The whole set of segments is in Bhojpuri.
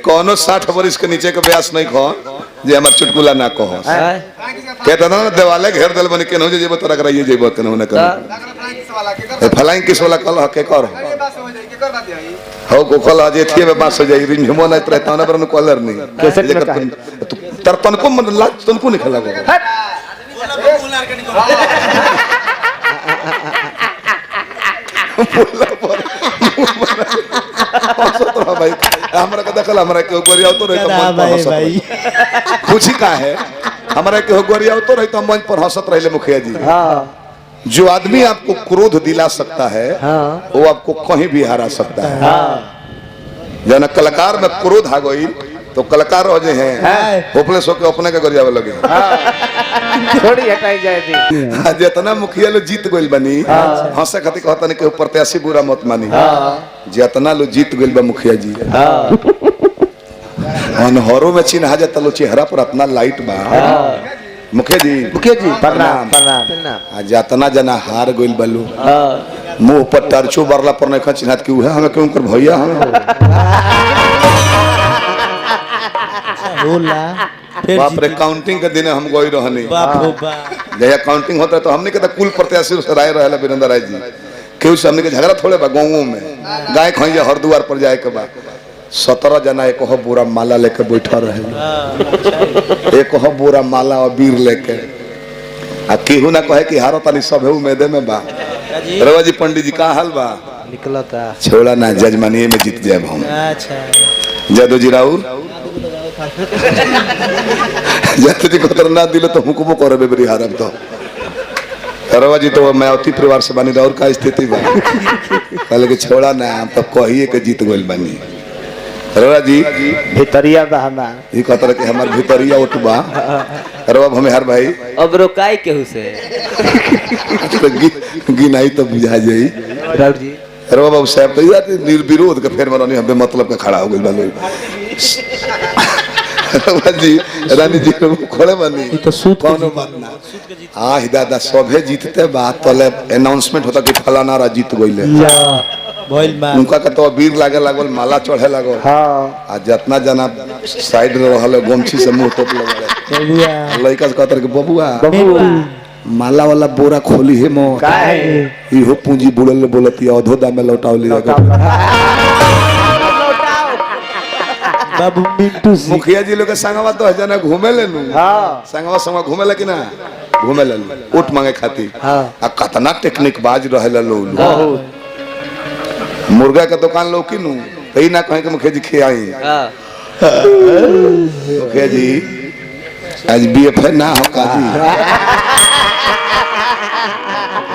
कोनो 60 वर्ष के नीचे के ब्यास नहीं खो जे हमर चुटकुला ना कहो कहता ना देवाले घेर दल बन के न जेबो तोरा कराइए जेबो तने न कर फलाइन किस वाला कल के कर हो को कल जे थिए में बास हो जाई रिमझमो नहीं रहता ना पर कलर नहीं कैसे तरपन को मन लाज तनको नहीं खला भाई हमरा के देखल हमरा के गोरिया तो रही तो मन पर हंसत भाई पूछी का है हमरा के गोरिया तो रही तो मन पर हंसत रहले मुखिया जी। हां जो आदमी आपको क्रोध दिला सकता है वो आपको कहीं भी हरा सकता है। जना कलाकार में क्रोध आ गई तो कलाकार हो जे हैं होपलेस होके अपने के गरियावे लगे थोड़ी हटाई जाए थी जितना मुखिया लो जीत गइल बनी हंसे खातिर कहता नहीं के प्रत्याशी बुरा मत मानी जितना लो जीत गइल बा मुखिया जी अनहरों में चिन्हा जाता लो चेहरा पर अपना लाइट बा मुखिया जी प्रणाम प्रणाम जितना जना हार गइल बालू मुंह पर टर्चो बरला पर नहीं चिन्हात कि उहे हमें क्यों कर भैया हम बाप रे काउंटिंग के दिन हम गई रहनी जया काउंटिंग होता है तो हमने कहता कुल प्रत्याशी से राय रहला वीरेंद्र राय जी क्यों से हमने के झगड़ा थोड़े बा गांवों में गाय खइया हर द्वार पर जाए के बा 17 जना एक हो बोरा माला लेके बैठा रहे एक हो बोरा माला और बीर लेके आ केहू ना कहे कि हारो तनी सब है उम्मीदे में बा रवा जी पंडित जी का हाल बा निकलता छोड़ा ना जजमानी में जीत जाए हम अच्छा जादू जी राउर जादू जी को ना दिलो तो हुकुमो करे बेबरी हारब तो रवा जी तो मैं अति परिवार से बनी राउर का स्थिति बा कहले कि छोड़ा ना हम तो कहिए के जीत गइल बनी रवा जी भितरिया बहाना ई कहतर के हमर भितरिया उठबा रवा हमें हर भाई अब रोकाई केहू से तो गिनाई तो बुझा जाई राउर जी रवा बाबू साहब तो यार निर्विरोध के फेर मरनी हमें मतलब का खड़ा हो गइल बालो रवा जी रानी जी को खोले बनी ई तो सूत कोनो बात ना हां हिदादा सभे जीतते बात तले अनाउंसमेंट होता कि फलाना रा जीत गइले भइल बा उनका के तो बीर लागे लागल माला चढ़े लागल हां आ जितना जना साइड में रहल गोमछी से मुंह तोप लगल बबुआ लइका से कहतर के बबुआ माला वाला बोरा खोली है मो काहे इहो पूंजी बुड़ल बोलती अधोदा में लौटावली बाबू मिंटू जी मुखिया जी लोग के संगवा तो जना घूमे लेनु हां संगवा संगवा घूमे ले कि ना घूमे ले उठ मांगे खाती हां आ कतना टेक्निक बाज रहल लो बहुत मुर्गा के दुकान लो किनु कहीं ना कहीं के मुखिया जी खियाई हां मुखिया जी आज बीएफए ना हो काजी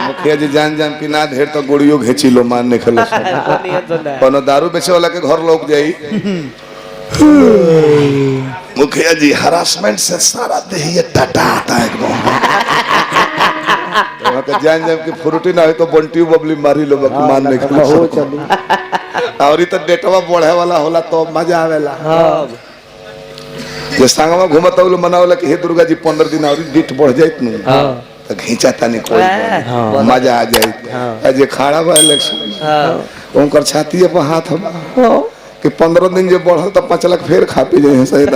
मुखिया जी जान जान कि ना ढेर तो गोड़ियों घेची लो मान ने खेलो कोनो दारू बेचे वाला के घर लोग जाई मुखिया जी हरासमेंट से सारा देह टटा आता है एकदम तो जान जान कि फ्रूटी ना हो तो बंटी बबली मारी लो मान ने खेलो और ई तो डेटवा बढ़े वाला होला तो मजा आवेला हां जे संगवा घुमत औलो मनावला कि हे दुर्गा जी 15 दिन और डीट बढ़ जाइत नु हां तो घिंचा तानी कोई मजा आ जाए जे खड़ा बा इलेक्शन हां उनकर छाती पर हाथ हम कि 15 दिन जे बढ़ल तो 5 लाख फेर खा पी जाए सही